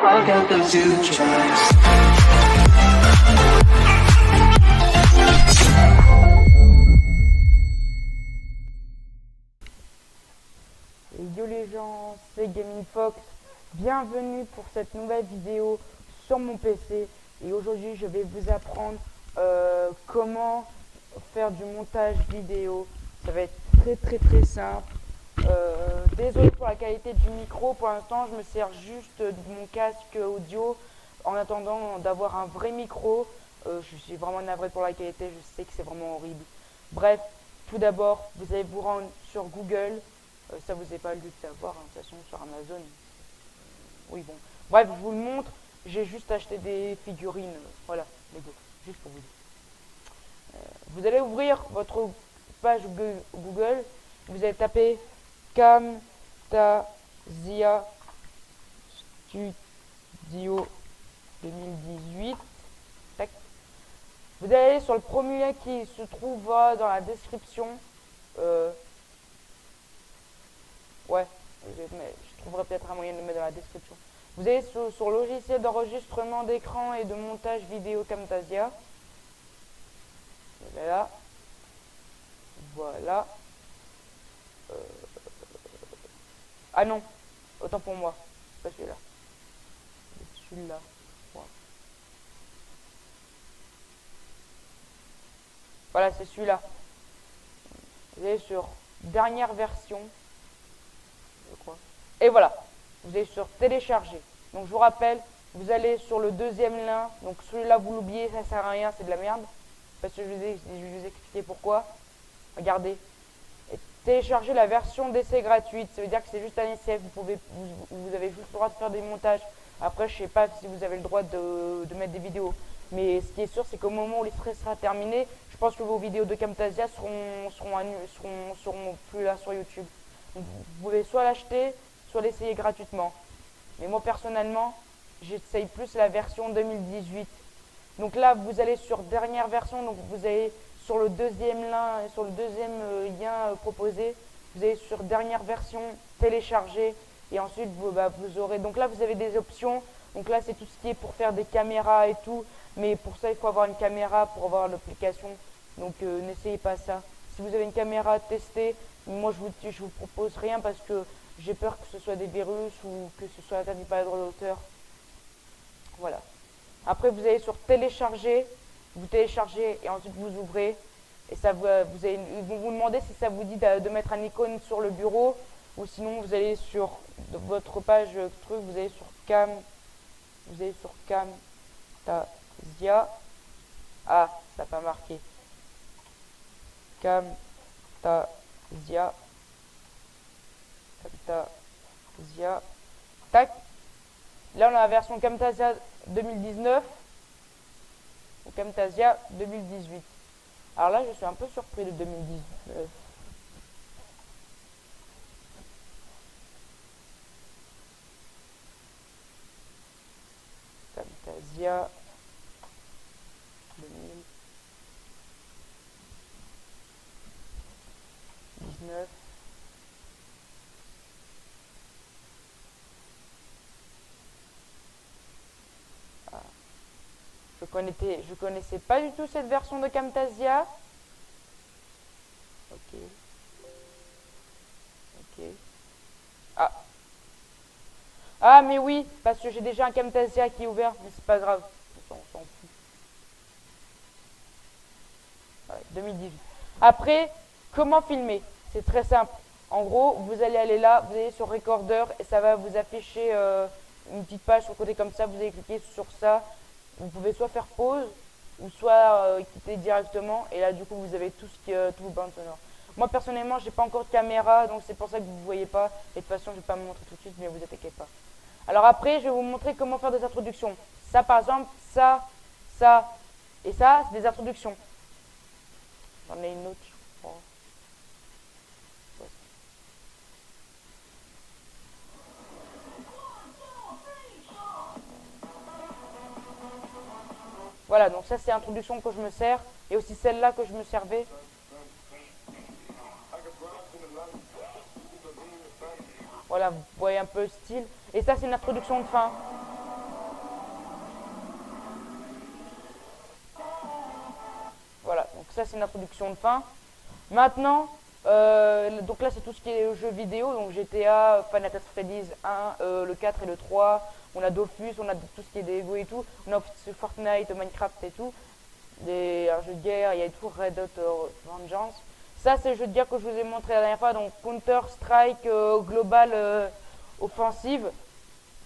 I got the future. Yo les gens, c'est Gaming Fox, bienvenue pour cette nouvelle vidéo sur mon PC. Et aujourd'hui je vais vous apprendre comment faire du montage vidéo. Ça va être très simple. Désolé pour la qualité du micro, pour l'instant je me sers juste de mon casque audio en attendant d'avoir un vrai micro. Je suis vraiment navré pour la qualité, je sais que c'est vraiment horrible. Bref, tout d'abord vous allez vous rendre sur Google. Ça vous est pas le but de savoir, hein, de toute façon sur Amazon. Oui bon. Bref, je vous le montre. J'ai juste acheté des figurines. Voilà, Lego. Juste pour vous dire. Vous allez ouvrir votre page Google. Vous allez taper Camtasia Studio 2018. Tac. Vous allez aller sur le premier lien qui se trouve dans la description. Ouais, je trouverai peut-être un moyen de le mettre dans la description. Vous allez sur logiciel d'enregistrement d'écran et de montage vidéo Camtasia. Voilà. Voilà. Ah non, autant pour moi. C'est pas celui-là. C'est celui-là. Ouais. Voilà, c'est celui-là. Vous allez sur dernière version. Et voilà, vous allez sur télécharger. Donc je vous rappelle, vous allez sur le deuxième lien. Donc celui-là vous l'oubliez, ça sert à rien, c'est de la merde. Parce que je vais vous expliquer pourquoi. Regardez. Et télécharger la version d'essai gratuite. Ça veut dire que c'est juste un essai. Vous avez juste le droit de faire des montages. Après, je sais pas si vous avez le droit de mettre des vidéos. Mais ce qui est sûr, c'est qu'au moment où l'essai sera terminé, je pense que vos vidéos de Camtasia seront plus là sur YouTube. Donc, vous pouvez soit l'acheter, soit l'essayer gratuitement. Mais moi personnellement, j'essaye plus la version 2018. Donc là, vous allez sur dernière version, donc vous allez sur le deuxième lien proposé, vous allez sur dernière version, télécharger, et ensuite vous aurez. Donc là, vous avez des options. Donc là, c'est tout ce qui est pour faire des caméras et tout. Mais pour ça, il faut avoir une caméra pour avoir l'application. Donc n'essayez pas ça. Si vous avez une caméra, testez. Moi, je vous propose rien parce que j'ai peur que ce soit des virus ou que ce soit interdit par les droits d'auteur. Voilà. Après, vous allez sur télécharger, vous téléchargez et ensuite vous ouvrez. Et ça ils vont vous demander si ça vous dit de mettre un icône sur le bureau ou sinon vous allez sur votre page truc, vous allez sur Camtasia. Ah, ça n'a pas marqué. Camtasia. Tac. Là, on a la version Camtasia 2019 ou Camtasia 2018. Alors là, je suis un peu surpris de 2019. Camtasia 2019. Je connaissais pas du tout cette version de Camtasia. Ok. Ah mais oui, parce que j'ai déjà un Camtasia qui est ouvert, mais c'est pas grave. On s'en fout. Voilà, 2018. Après, comment filmer? C'est très simple. En gros, vous allez aller là, vous allez sur Recorder et ça va vous afficher une petite page sur le côté comme ça. Vous allez cliquer sur ça. Vous pouvez soit faire pause ou soit quitter directement. Et là, du coup, vous avez tout vos bandes sonores. Moi, personnellement, j'ai pas encore de caméra, donc c'est pour ça que vous ne voyez pas. Et de toute façon, je vais pas me montrer tout de suite, mais vous inquiétez pas. Alors après, je vais vous montrer comment faire des introductions. Ça, par exemple, ça et ça, c'est des introductions. J'en ai une autre, je crois. Voilà, donc ça c'est l'introduction que je me sers. Et aussi celle-là que je me servais. Voilà, vous voyez un peu le style. Et ça c'est une introduction de fin. ça c'est une introduction de fin. Maintenant, donc là c'est tout ce qui est jeux vidéo, donc GTA, Final Fantasy Freddy's 1, le 4 et le 3. On a Dofus, on a tout ce qui est des Lego et tout. On a Fortnite, Minecraft et tout. Un jeu de guerre, il y a tout, Red Hot Vengeance. Ça c'est le jeu de guerre que je vous ai montré la dernière fois, donc Counter Strike Global Offensive.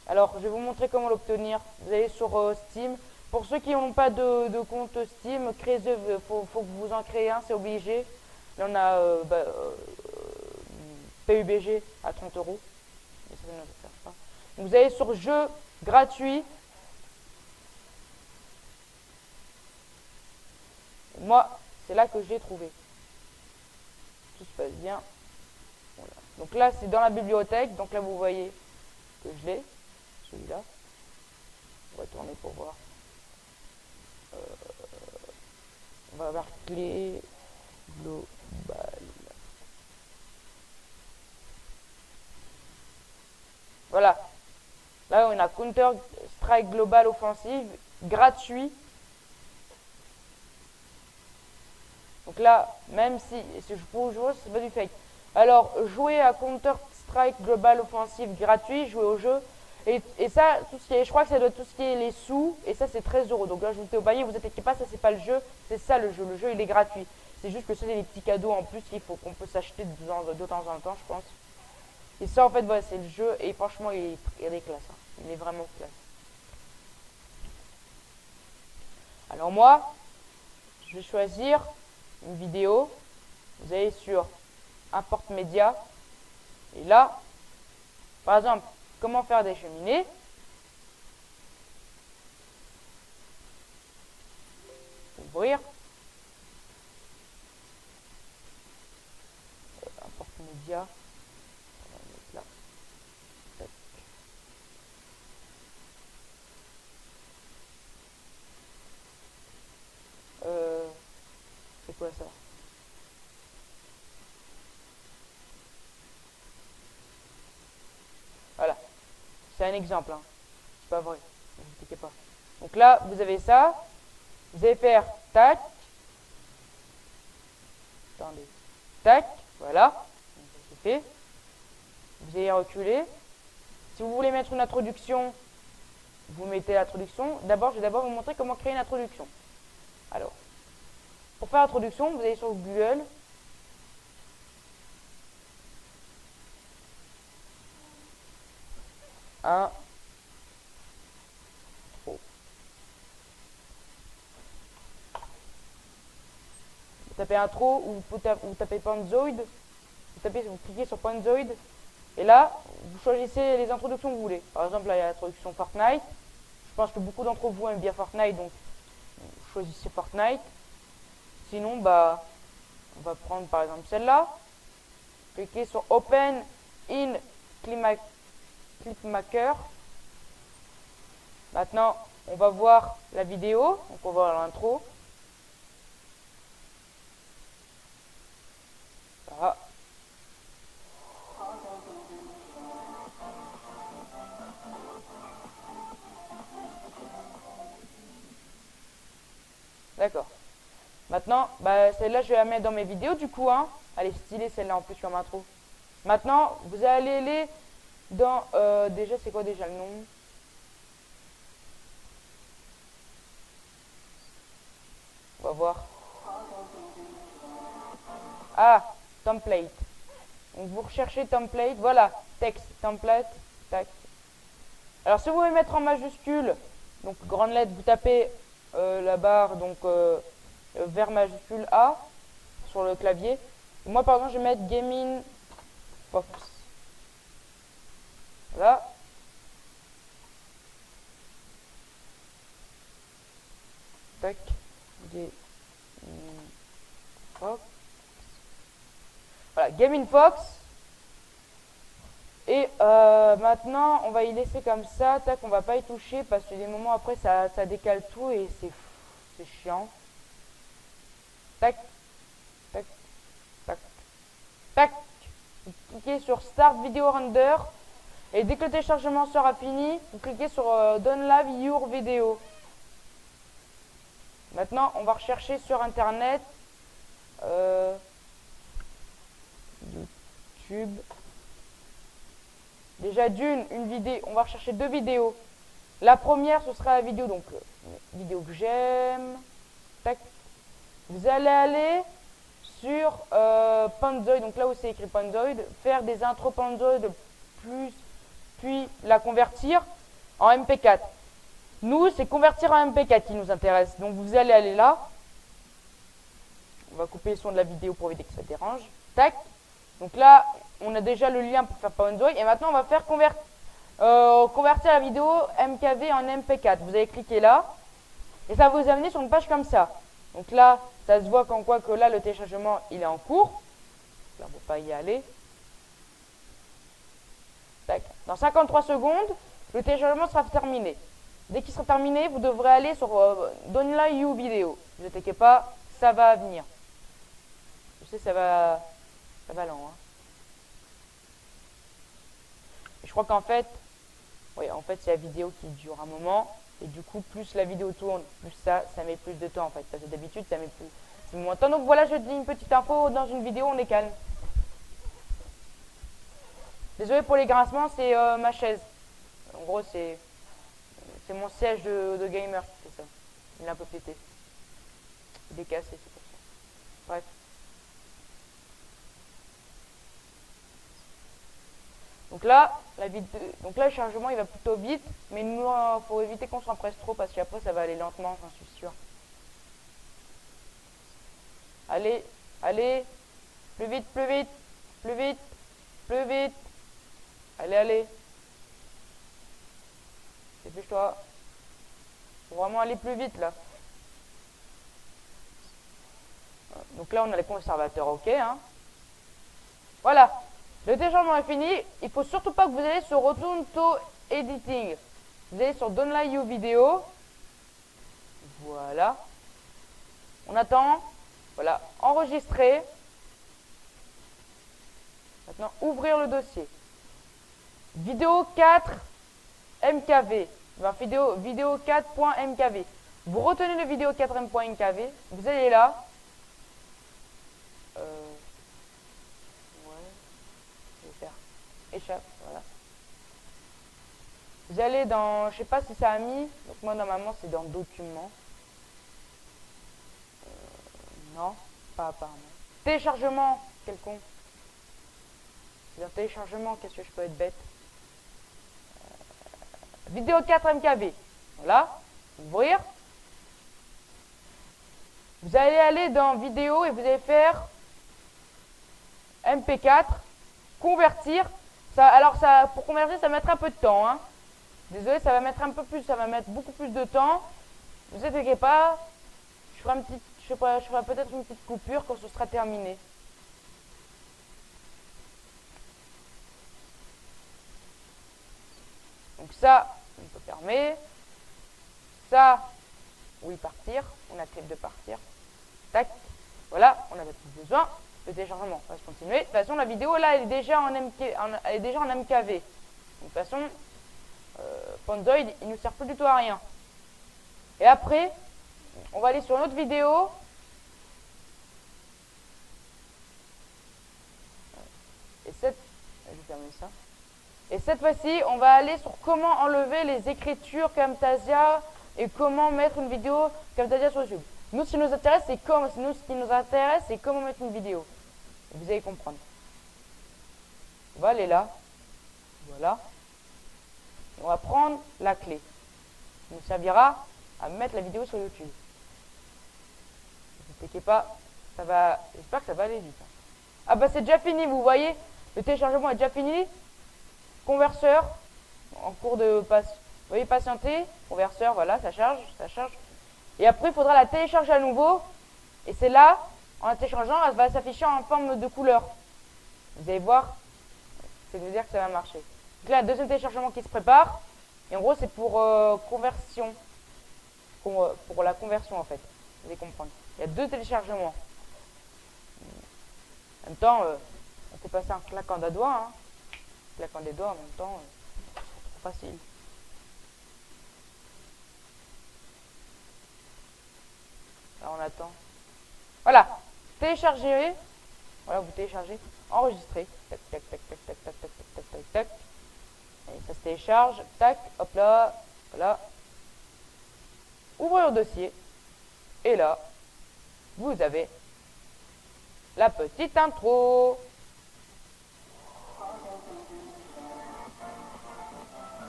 Alors je vais vous montrer comment l'obtenir. Vous allez sur Steam. Pour ceux qui n'ont pas de compte Steam, faut que vous en créez un, c'est obligé. Là on a PUBG à 30 euros. Mais ça ne nous intéresse pas. Donc, vous allez sur jeu gratuit. Moi, c'est là que j'ai trouvé. Tout se passe bien. Voilà. Donc là, c'est dans la bibliothèque. Donc là, vous voyez que je l'ai. Celui-là. On va tourner pour voir. On va avoir clé globale. Voilà. Là, on a Counter Strike Global Offensive gratuit. Donc là, même si je peux jouer, c'est pas du fake. Alors, jouer à Counter Strike Global Offensive gratuit, jouer au jeu. Et ça, tout ce qui est, je crois que ça doit être tout ce qui est les sous. Et ça, c'est 13 euros. Donc là, ajoutez au panier, vous inquiétez pas, ça, c'est pas le jeu. C'est ça le jeu. Le jeu, il est gratuit. C'est juste que c'est des petits cadeaux en plus qu'on peut s'acheter de temps en temps, je pense. Et ça, en fait, voilà, c'est le jeu. Et franchement, il est classe. Hein. Il est vraiment classe. Alors moi, je vais choisir une vidéo. Vous allez sur Import Média. Et là, par exemple, comment faire des cheminées. Ouvrir. Import Média. Là. Tac. C'est quoi ça? Voilà. C'est un exemple. Hein. C'est pas vrai. Ne vous inquiétez pas. Donc là, vous avez ça. Vous allez faire tac. Attendez. Tac. Voilà. C'est fait. Vous allez reculer. Si vous voulez mettre une introduction, vous mettez l'introduction. D'abord, je vais d'abord vous montrer comment créer une introduction. Alors, pour faire l'introduction, vous allez sur Google. Vous tapez intro ou vous tapez Panzoid. Vous cliquez sur Panzoid. Et là, vous choisissez les introductions que vous voulez. Par exemple, là, il y a l'introduction Fortnite. Je pense que beaucoup d'entre vous aiment bien Fortnite, donc vous choisissez Fortnite. Sinon, bah, on va prendre par exemple celle-là. Cliquez sur Open in Clipmaker. Maintenant, on va voir la vidéo. Donc, on va voir l'intro. Voilà. D'accord. Maintenant, bah, celle-là, je vais la mettre dans mes vidéos du coup. Hein. Elle est stylée celle-là en plus comme intro. Maintenant, vous allez aller dans... déjà, c'est quoi déjà le nom? On va voir. Ah, template. Donc vous recherchez template. Voilà, texte, template, tac. Alors si vous voulez mettre en majuscule, donc grande lettre, vous tapez la barre, donc vers majuscule A sur le clavier. Moi par exemple je vais mettre Gaming Fox. Voilà. Tac. Gaming Fox. Voilà, Gaming Fox. Et maintenant, on va y laisser comme ça. Tac, on va pas y toucher parce que des moments après, ça décale tout et c'est chiant. Tac, tac, tac, tac. Vous cliquez sur Start Video Render. Et dès que le téléchargement sera fini, vous cliquez sur Download Your Video. Maintenant, on va rechercher sur Internet YouTube. Déjà une vidéo. On va rechercher 2 vidéos. La première, ce sera la vidéo, donc vidéo que j'aime. Tac. Vous allez aller sur Panzoid, donc là où c'est écrit Panzoid, faire des intros Panzoid plus, puis la convertir en MP4. Nous, c'est convertir en MP4 qui nous intéresse. Donc vous allez aller là. On va couper le son de la vidéo pour éviter que ça dérange. Tac. Donc là, on a déjà le lien pour faire Panzoid. Et maintenant, on va faire convertir la vidéo MKV en MP4. Vous allez cliquer là. Et ça va vous amener sur une page comme ça. Donc là, ça se voit qu'en quoi que là, le téléchargement, il est en cours. Là, on ne peut pas y aller. Tac. Dans 53 secondes, le téléchargement sera terminé. Dès qu'il sera terminé, vous devrez aller sur Download You Video. Ne vous inquiétez pas, ça va venir. Je sais, ça va lent. Hein. Et je crois qu'en fait, oui, en fait, c'est la vidéo qui dure un moment. Et du coup, plus la vidéo tourne, plus ça met plus de temps en fait. Parce que d'habitude, ça met moins de temps. Donc voilà, je dis une petite info dans une vidéo, on est calme. Désolé pour les grincements, c'est ma chaise. En gros, c'est mon siège de gamer qui fait ça. Il est un peu pété. Il est cassé, c'est pour ça. Bref. Donc là, le chargement il va plutôt vite, mais nous, faut éviter qu'on s'empresse trop parce qu'après ça va aller lentement, j'en suis sûr. Allez, allez, plus vite, plus vite, plus vite, plus vite. Allez, allez. Dépêche-toi. Faut vraiment aller plus vite là. Donc là, on a les conservateurs, ok. Hein. Voilà. Le téléchargement est fini. Il faut surtout pas que vous allez sur Return to Editing. Vous allez sur Download You Video. Voilà. On attend. Voilà. Enregistrer. Maintenant, ouvrir le dossier. Vidéo 4 MKV. Enfin, vidéo 4.mkv. Vous retenez le vidéo 4m.mkv. Vous allez là. Échappe, voilà. Vous allez dans, je sais pas si ça a mis, donc moi normalement c'est dans documents. Non, pas apparemment. Téléchargement, quel con. Dans téléchargement, qu'est-ce que je peux être bête. Vidéo 4 MKV. Voilà, ouvrir. Vous allez aller dans vidéo et vous allez faire MP4, convertir. Alors pour convertir, ça va mettre un peu de temps. Hein. Désolé, ça va mettre un peu plus, ça va mettre beaucoup plus de temps. Ne vous inquiétez pas. Je ferai peut-être une petite coupure quand ce sera terminé. Donc ça, on peut fermer. Ça, oui, partir. On accepte de partir. Tac. Voilà, on n'a plus besoin. Le téléchargement va se continuer. De toute façon, la vidéo là, elle est déjà en MKV. Donc, de toute façon, Panzoid, il ne nous sert plus du tout à rien. Et après, on va aller sur une autre vidéo. Je vais fermer ça. Et cette fois-ci, on va aller sur comment enlever les écritures Camtasia et comment mettre une vidéo Camtasia sur YouTube. Nous, ce qui nous intéresse, c'est comment mettre une vidéo. Vous allez comprendre. On va aller là. Voilà. On va prendre la clé. Ça nous servira à mettre la vidéo sur YouTube. Ne vous inquiétez pas. J'espère que ça va aller vite. Ah bah c'est déjà fini, vous voyez. Le téléchargement est déjà fini. Converseur. En cours de passe. Vous voyez, patienter. Converseur, voilà, ça charge. Et après, il faudra la télécharger à nouveau. Et c'est là, en la téléchargeant, elle va s'afficher en forme de couleur. Vous allez voir, ça veut dire que ça va marcher. Donc là, deuxième téléchargement qui se prépare. Et en gros, c'est pour conversion. Pour la conversion, en fait. Vous allez comprendre. Il y a 2 téléchargements. En même temps, on fait passer un claquant des doigts. Hein. Claquant des doigts en même temps, c'est facile. Là, on attend. Voilà. téléchargez. Voilà, vous téléchargez, enregistrez. Tac, tac, tac, tac, tac, tac, tac, tac, tac, tac, tac. Et ça se télécharge. Tac, hop là, voilà. Ouvrez le dossier. Et là, vous avez la petite intro.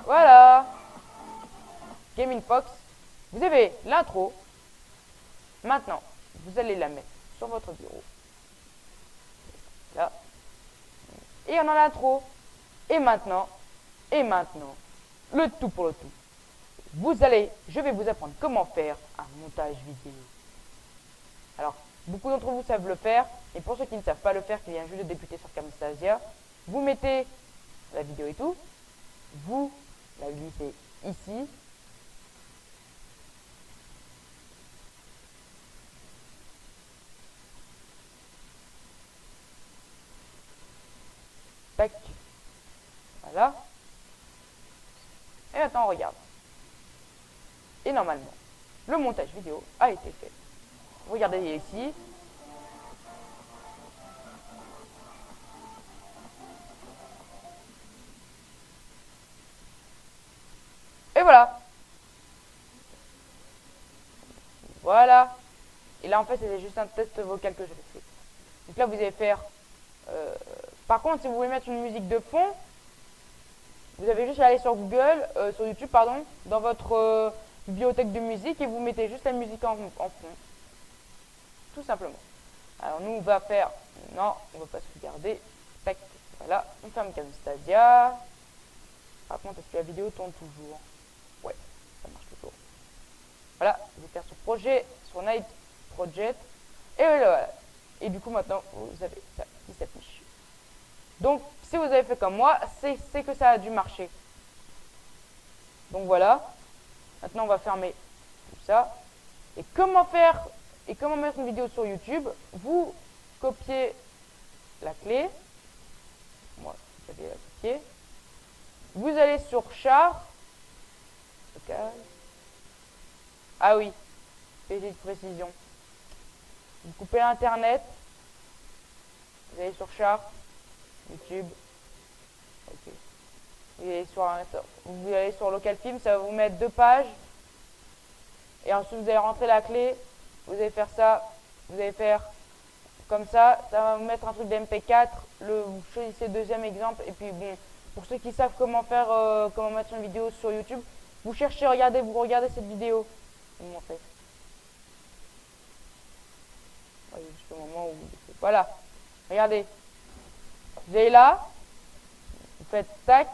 Voilà. Gaming Fox. Vous avez l'intro. Maintenant, vous allez la mettre sur votre bureau. Là. Et on a l'intro. Et maintenant, le tout pour le tout. Je vais vous apprendre comment faire un montage vidéo. Alors, beaucoup d'entre vous savent le faire. Et pour ceux qui ne savent pas le faire, qui viennent juste de débuter sur Camtasia, vous mettez la vidéo et tout. Vous la glissez ici. Tac. Voilà. Et maintenant, on regarde. Et normalement, le montage vidéo a été fait. Regardez ici. Et voilà. Voilà. Et là, en fait, c'était juste un test vocal que je fais. Donc là, vous allez faire... par contre, si vous voulez mettre une musique de fond, vous avez juste à aller sur Google, sur YouTube, pardon, dans votre bibliothèque de musique et vous mettez juste la musique en fond. Tout simplement. Alors nous, on va faire... Non, on va pas se regarder. Tac, voilà. On ferme Camtasia. Par contre, est-ce que la vidéo tourne toujours? Ouais, ça marche toujours. Voilà, je vais faire sur projet, sur Night Project. Et voilà. Et du coup, maintenant, vous avez ça qui s'affiche. Donc, si vous avez fait comme moi, c'est que ça a dû marcher. Donc voilà. Maintenant, on va fermer tout ça. Et comment mettre une vidéo sur YouTube? Vous copiez la clé. Moi, je vais la copier. Vous allez sur char. Okay. Ah oui, petite précision. Vous coupez Internet. Vous allez sur char. YouTube. Ok. Vous allez sur Local Film, ça va vous mettre 2 pages. Et ensuite vous allez rentrer la clé. Vous allez faire ça. Vous allez faire comme ça. Ça va vous mettre un truc d'MP4. Vous choisissez le deuxième exemple. Et puis bon, pour ceux qui savent comment faire, comment mettre une vidéo sur YouTube, vous cherchez, vous regardez cette vidéo. Je vais vous montrer. Jusqu'au moment où voilà. Regardez. Vous allez là, vous faites tac.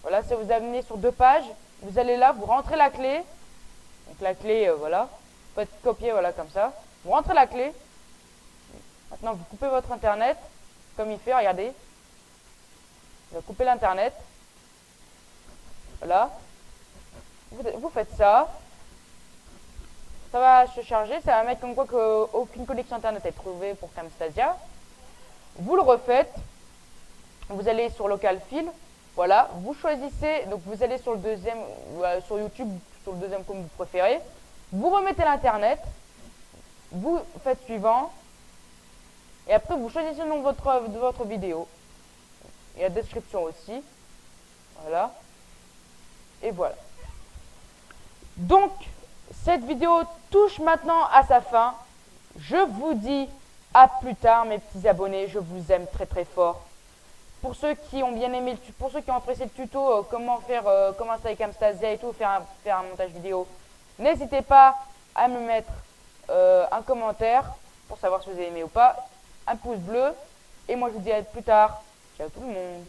Voilà, ça vous amène sur 2 pages. Vous allez là, vous rentrez la clé. Donc la clé, voilà. Vous faites copier, voilà, comme ça. Vous rentrez la clé. Maintenant, vous coupez votre Internet. Comme il fait, regardez. Vous coupez l'Internet. Voilà. Vous faites ça. Ça va se charger. Ça va mettre comme quoi qu'aucune connexion Internet est trouvée pour Camtasia. Vous le refaites, vous allez sur Local Film, voilà, vous choisissez, donc vous allez sur le deuxième, sur YouTube, sur le deuxième comme vous préférez, vous remettez l'Internet, vous faites suivant, et après vous choisissez le nom de votre vidéo, et la description aussi, voilà, et voilà. Donc, cette vidéo touche maintenant à sa fin, je vous dis à plus tard mes petits abonnés, je vous aime très très fort. Pour ceux qui ont bien aimé, pour ceux qui ont apprécié le tuto, comment installer Camtasia et tout, faire un montage vidéo, n'hésitez pas à me mettre un commentaire pour savoir si vous avez aimé ou pas, un pouce bleu, et moi je vous dis à plus tard. Ciao tout le monde.